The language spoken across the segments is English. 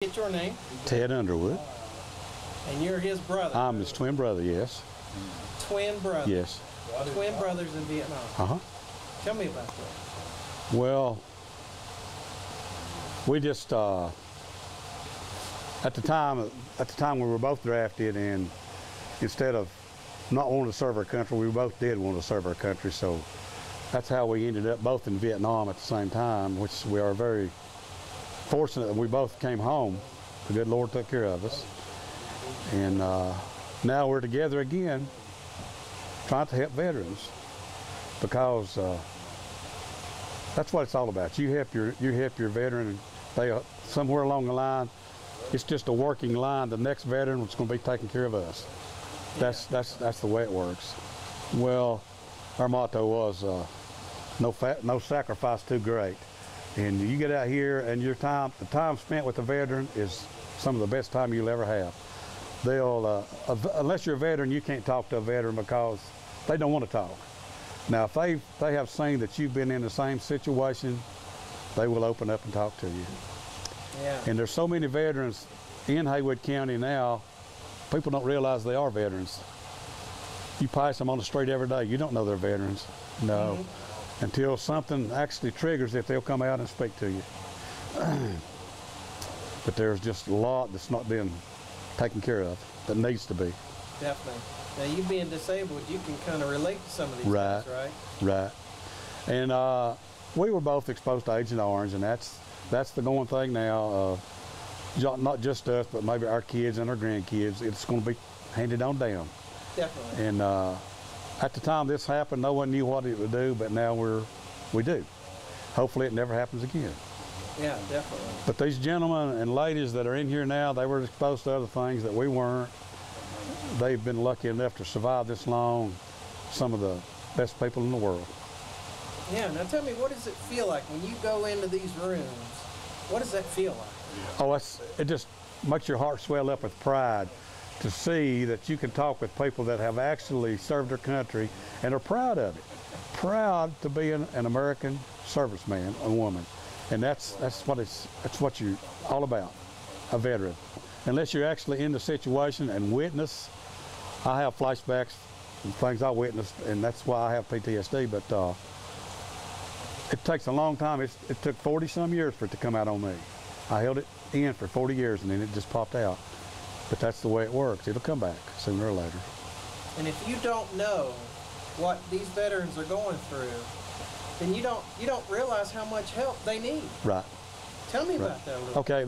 Get your name? Ted Underwood. And you're his brother? I'm his twin brother, yes. Twin brother? Yes. Twin brothers in Vietnam? Uh-huh. Tell me about that. Well, we just, at the time we were both drafted, and instead of not wanting to serve our country, we both did want to serve our country, so that's how we ended up both in Vietnam at the same time, which we are very fortunate that we both came home. The good Lord took care of us. And now we're together again trying to help veterans, because that's what it's all about. You help your veteran. They somewhere along the line, it's just a working line. The next veteran is going to be taking care of us. That's the way it works. Well, our motto was no sacrifice too great. And you get out here, and the time spent with the veteran is some of the best time you'll ever have. They'll, unless you're a veteran, you can't talk to a veteran because they don't want to talk. Now, if they have seen that you've been in the same situation, they will open up and talk to you. Yeah. And there's so many veterans in Haywood County now, people don't realize they are veterans. You pass them on the street every day, you don't know they're veterans. No. Mm-hmm. Until something actually triggers it, they'll come out and speak to you. But there's just a lot that's not being taken care of that needs to be. Definitely. Now, you being disabled, you can kind of relate to some of these things, right? Right. And we were both exposed to Agent Orange, and that's the going thing now. Not just us, but maybe our kids and our grandkids. It's going to be handed on down. Definitely. And at the time this happened, no one knew what it would do, but now we do. Hopefully it never happens again. Yeah, definitely. But these gentlemen and ladies that are in here now, they were exposed to other things that we weren't. They've been lucky enough to survive this long. Some of the best people in the world. Yeah, now tell me, what does it feel like when you go into these rooms? What does that feel like? Oh, it just makes your heart swell up with pride to see that you can talk with people that have actually served their country and are proud of it. Proud to be an American serviceman, a woman. And that's what you're all about, a veteran. Unless you're actually in the situation and witness. I have flashbacks and things I witnessed, and that's why I have PTSD, but it takes a long time. It took 40-some years for it to come out on me. I held it in for 40 years, and then it just popped out. But that's the way it works. It'll come back sooner or later. And if you don't know what these veterans are going through, then you don't realize how much help they need. Right. Tell me about that a little. Okay,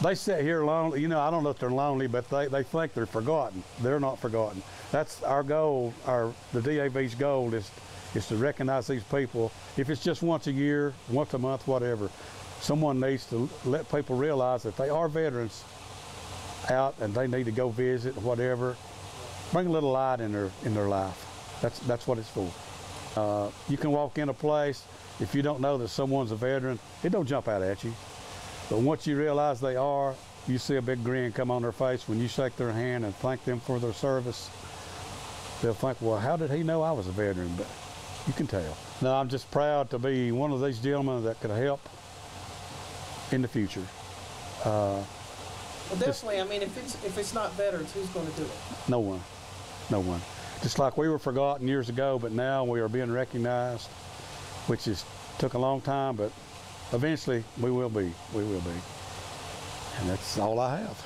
they sit here lonely. You know, I don't know if they're lonely, but they think they're forgotten. They're not forgotten. That's our goal. The DAV's goal is to recognize these people. If it's just once a year, once a month, whatever, someone needs to let people realize that they are veterans out and they need to go visit, whatever. Bring a little light in their life. That's what it's for. You can walk in a place, if you don't know that someone's a veteran, it don't jump out at you. But once you realize they are, you see a big grin come on their face when you shake their hand and thank them for their service. They'll think, well, how did he know I was a veteran? But you can tell. Now, I'm just proud to be one of these gentlemen that could help in the future. Well, definitely. I mean, if it's not veterans, who's going to do it? No one. No one. Just like we were forgotten years ago, but now we are being recognized, which took a long time, but eventually we will be. We will be. And that's all I have.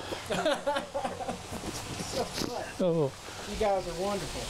So, you guys are wonderful.